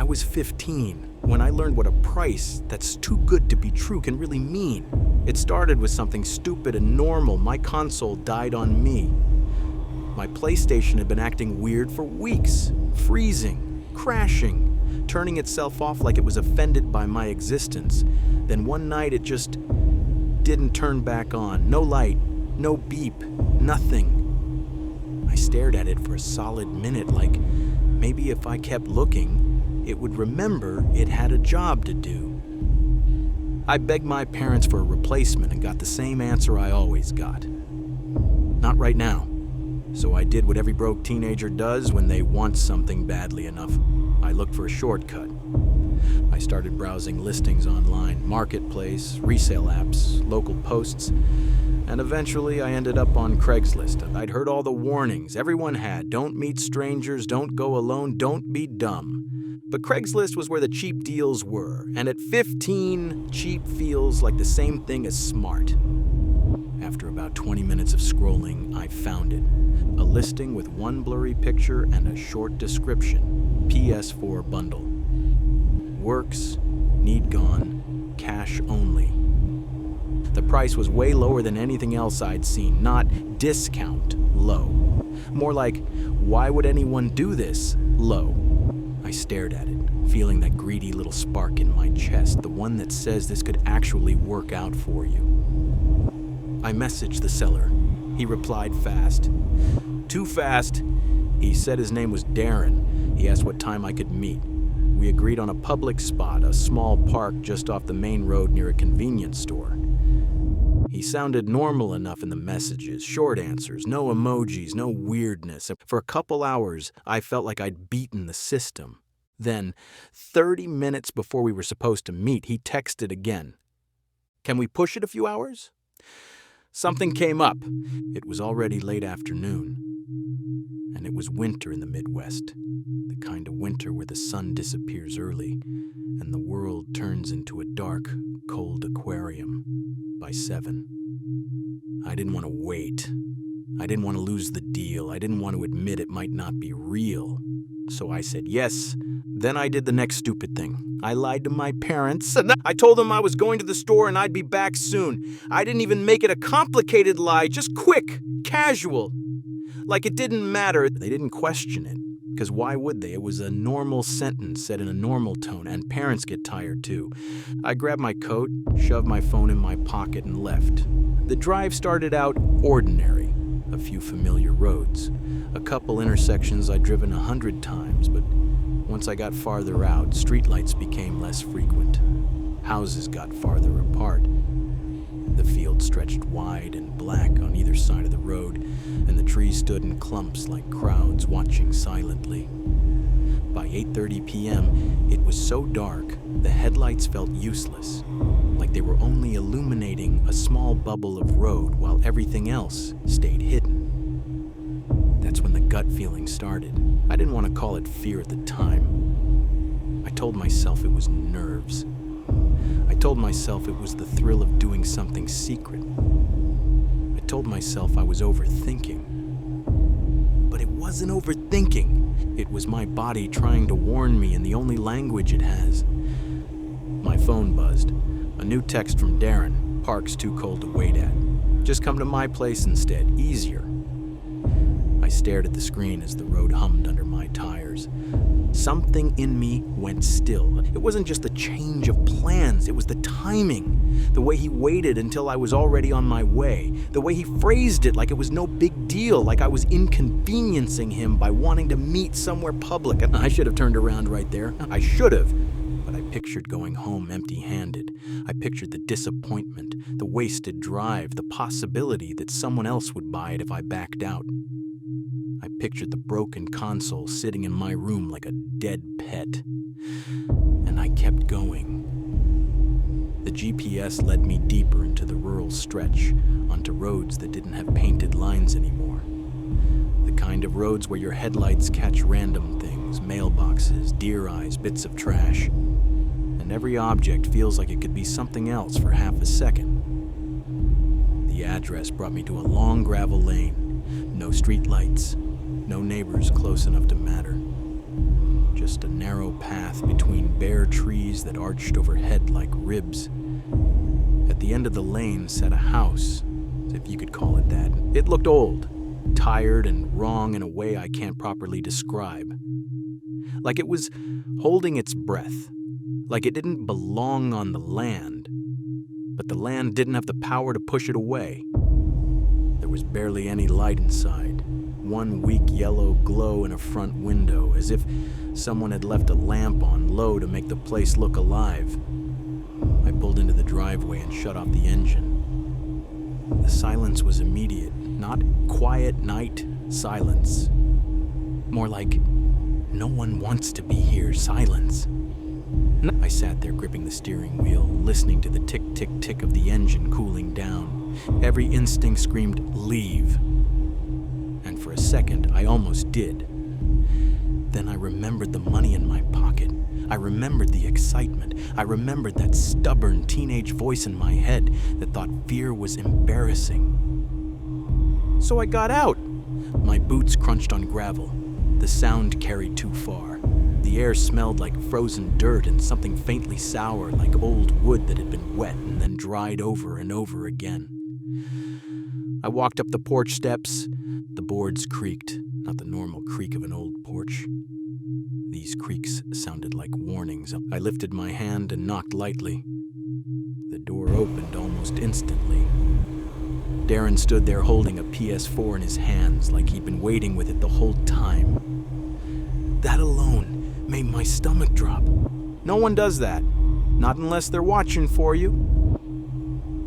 was 15 when I learned what a price that's too good to be true can really mean. It started with something stupid and normal. My console died on me. My PlayStation had been acting weird for weeks, freezing, crashing, turning itself off like it was offended by my existence. Then one night it just didn't turn back on. No light, no beep, nothing. I stared at it for a solid minute, like maybe if I kept looking, it would remember it had a job to do. I begged my parents for a replacement and got the same answer I always got. Not right now. So I did what every broke teenager does when they want something badly enough. I looked for a shortcut. I started browsing listings online, marketplace, resale apps, local posts, and eventually I ended up on Craigslist. I'd heard all the warnings everyone had. Don't meet strangers, don't go alone, don't be dumb. But Craigslist was where the cheap deals were, and at 15, cheap feels like the same thing as smart. After about 20 minutes of scrolling, I found it. A listing with one blurry picture and a short description. PS4 bundle. Works, need gone, cash only. The price was way lower than anything else I'd seen, not discount low. More like, why would anyone do this low? I stared at it, feeling that greedy little spark in my chest, the one that says this could actually work out for you. I messaged the seller. He replied fast. Too fast. He said his name was Darren. He asked what time I could meet. We agreed on a public spot, a small park just off the main road near a convenience store. He sounded normal enough in the messages, short answers, no emojis, no weirdness. For a couple hours, I felt like I'd beaten the system. Then, 30 minutes before we were supposed to meet, he texted again. Can we push it a few hours? Something came up. It was already late afternoon. And it was winter in the Midwest. The kind of winter where the sun disappears early and the world turns into a dark, cold aquarium by 7. I didn't want to wait. I didn't want to lose the deal. I didn't want to admit it might not be real. So I said yes. Then I did the next stupid thing. I lied to my parents. I told them I was going to the store and I'd be back soon. I didn't even make it a complicated lie, just quick, casual. Like it didn't matter. They didn't question it. Because why would they? It was a normal sentence said in a normal tone, and parents get tired too. I grabbed my coat, shoved my phone in my pocket, and left. The drive started out ordinary. A few familiar roads. A couple intersections I'd driven 100 times, but once I got farther out, streetlights became less frequent. Houses got farther apart. The field stretched wide and black on either side of the road, and the trees stood in clumps like crowds watching silently. By 8:30 p.m., it was so dark, the headlights felt useless, like they were only illuminating a small bubble of road while everything else stayed hidden. That's when the gut feeling started. I didn't want to call it fear at the time. I told myself it was nerves. I told myself it was the thrill of doing something secret. I told myself I was overthinking. But it wasn't overthinking. It was my body trying to warn me in the only language it has. My phone buzzed. A new text from Darren. Park's too cold to wait at. Just come to my place instead. Easier. I stared at the screen as the road hummed under my tires. Something in me went still. It wasn't just the change of plans, it was the timing. The way he waited until I was already on my way. The way he phrased it like it was no big deal, like I was inconveniencing him by wanting to meet somewhere public. And I should have turned around right there. I should have. But I pictured going home empty-handed. I pictured the disappointment, the wasted drive, the possibility that someone else would buy it if I backed out. I pictured the broken console sitting in my room like a dead pet. And I kept going. The GPS led me deeper into the rural stretch, onto roads that didn't have painted lines anymore. The kind of roads where your headlights catch random things, mailboxes, deer eyes, bits of trash. And every object feels like it could be something else for half a second. The address brought me to a long gravel lane. No street lights. No neighbors close enough to matter. just a narrow path between bare trees that arched overhead like ribs. At the end of the lane sat a house, if you could call it that. It looked old, tired and wrong in a way I can't properly describe. Like it was holding its breath, like it didn't belong on the land, but the land didn't have the power to push it away. There was barely any light inside, one weak yellow glow in a front window, as if someone had left a lamp on low to make the place look alive. I pulled into the driveway and shut off the engine. The silence was immediate, not quiet night silence. More like, no one wants to be here silence. I sat there gripping the steering wheel, listening to the tick-tick-tick of the engine cooling down. Every instinct screamed, leave. And for a second, I almost did. Then I remembered the money in my pocket. I remembered the excitement. I remembered that stubborn teenage voice in my head that thought fear was embarrassing. So I got out. My boots crunched on gravel. The sound carried too far. The air smelled like frozen dirt and something faintly sour like old wood that had been wet and then dried over and over again. I walked up the porch steps. The boards creaked, not the normal creak of an old porch. These creaks sounded like warnings. I lifted my hand and knocked lightly. The door opened almost instantly. Darren stood there holding a PS4 in his hands like he'd been waiting with it the whole time. That alone made my stomach drop. No one does that, not unless they're watching for you.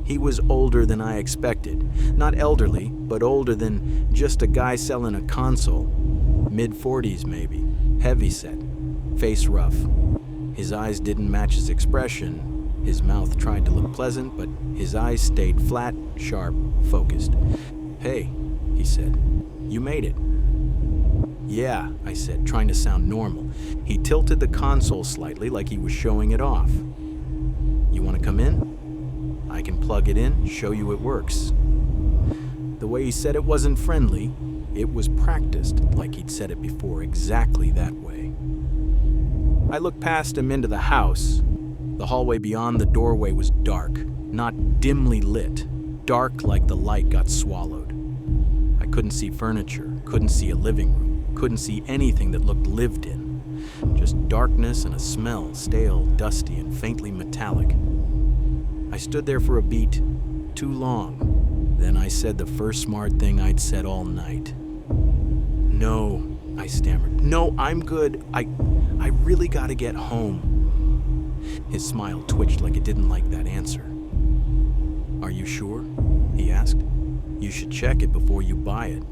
He was older than I expected. Not elderly, but older than just a guy selling a console. Mid-40s maybe, heavy-set, face rough. His eyes didn't match his expression. His mouth tried to look pleasant, but his eyes stayed flat, sharp, focused. "Hey," he said, "you made it." "Yeah," I said, trying to sound normal. He tilted the console slightly like he was showing it off. "You want to come in? I can plug it in, show you it works." The way he said it wasn't friendly. It was practiced, like he'd said it before, exactly that way. I looked past him into the house. The hallway beyond the doorway was dark, not dimly lit, dark like the light got swallowed. I couldn't see furniture, couldn't see a living room, couldn't see anything that looked lived in. Just darkness and a smell, stale, dusty, and faintly metallic. I stood there for a beat, too long. Then I said the first smart thing I'd said all night. "No," I stammered. "No, I'm good. I really gotta get home." His smile twitched like it didn't like that answer. "Are you sure?" he asked. "You should check it before you buy it."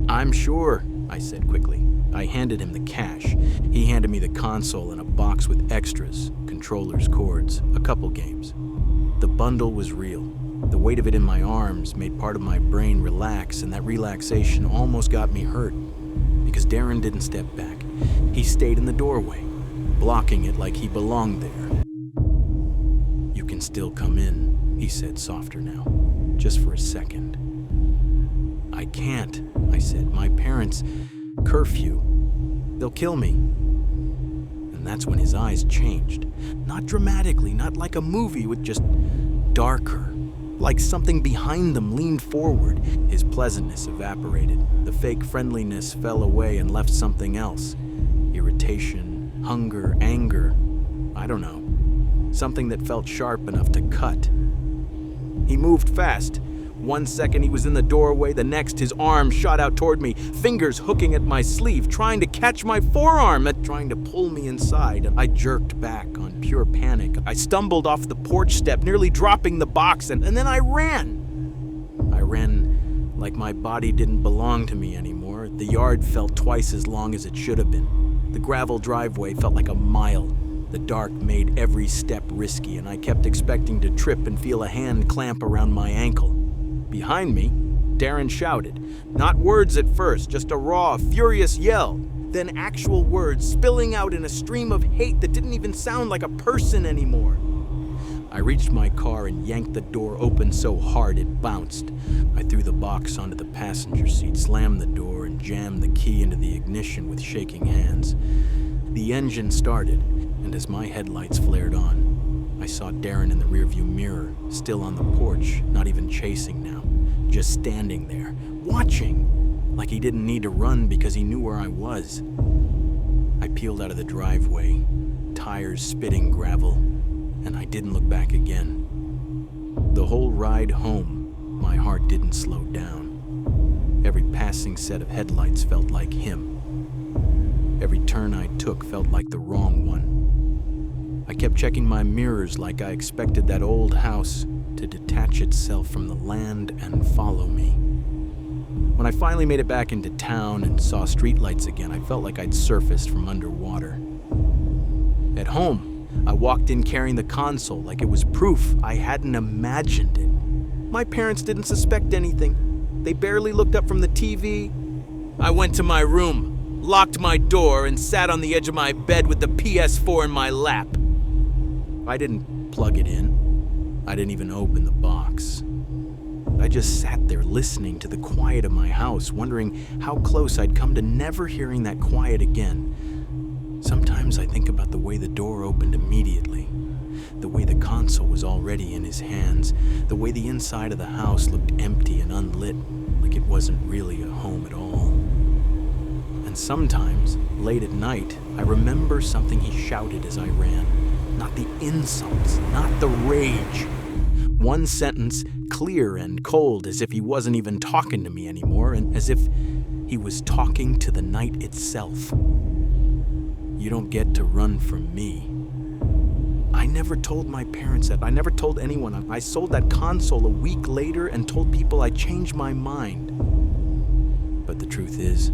"I'm sure," I said quickly. I handed him the cash. He handed me the console and a box with extras, controllers, cords, a couple games. The bundle was real. The weight of it in my arms made part of my brain relax, and that relaxation almost got me hurt, because Darren didn't step back. He stayed in the doorway, blocking it like he belonged there. "You can still come in," he said, softer now, "just for a second." "I can't," I said. "My parents, curfew. They'll kill me." And that's when his eyes changed. Not dramatically, not like a movie, with just darker. Like something behind them leaned forward. His pleasantness evaporated. The fake friendliness fell away and left something else. Irritation, hunger, anger. I don't know. Something that felt sharp enough to cut. He moved fast. 1 second he was in the doorway, the next his arm shot out toward me, fingers hooking at my sleeve, trying to catch my forearm, trying to pull me inside, and I jerked back on pure panic. I stumbled off the porch step, nearly dropping the box, and then I ran. I ran like my body didn't belong to me anymore. The yard felt twice as long as it should have been. The gravel driveway felt like a mile. The dark made every step risky, and I kept expecting to trip and feel a hand clamp around my ankle. Behind me, Darren shouted. Not words at first, just a raw, furious yell. Then actual words spilling out in a stream of hate that didn't even sound like a person anymore. I reached my car and yanked the door open so hard it bounced. I threw the box onto the passenger seat, slammed the door, and jammed the key into the ignition with shaking hands. The engine started, and as my headlights flared on, I saw Darren in the rearview mirror, still on the porch, not even chasing now, just standing there, watching, like he didn't need to run because he knew where I was. I peeled out of the driveway, tires spitting gravel, and I didn't look back again. The whole ride home, my heart didn't slow down. Every passing set of headlights felt like him. Every turn I took felt like the wrong one. I kept checking my mirrors like I expected that old house to detach itself from the land and follow me. When I finally made it back into town and saw streetlights again, I felt like I'd surfaced from underwater. At home, I walked in carrying the console like it was proof I hadn't imagined it. My parents didn't suspect anything. They barely looked up from the TV. I went to my room, locked my door, and sat on the edge of my bed with the PS4 in my lap. I didn't plug it in. I didn't even open the box. I just sat there listening to the quiet of my house, wondering how close I'd come to never hearing that quiet again. Sometimes I think about the way the door opened immediately, the way the console was already in his hands, the way the inside of the house looked empty and unlit, like it wasn't really a home at all. And sometimes, late at night, I remember something he shouted as I ran. Not the insults, not the rage. One sentence, clear and cold, as if he wasn't even talking to me anymore, and as if he was talking to the night itself. You don't get to run from me. I never told my parents that. I never told anyone. I sold that console a week later and told people I changed my mind. But the truth is,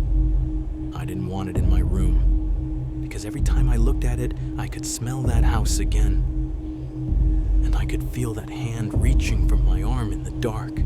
I didn't want it in my room, because every time I looked at it, I could smell that house again. And I could feel that hand reaching for my arm in the dark.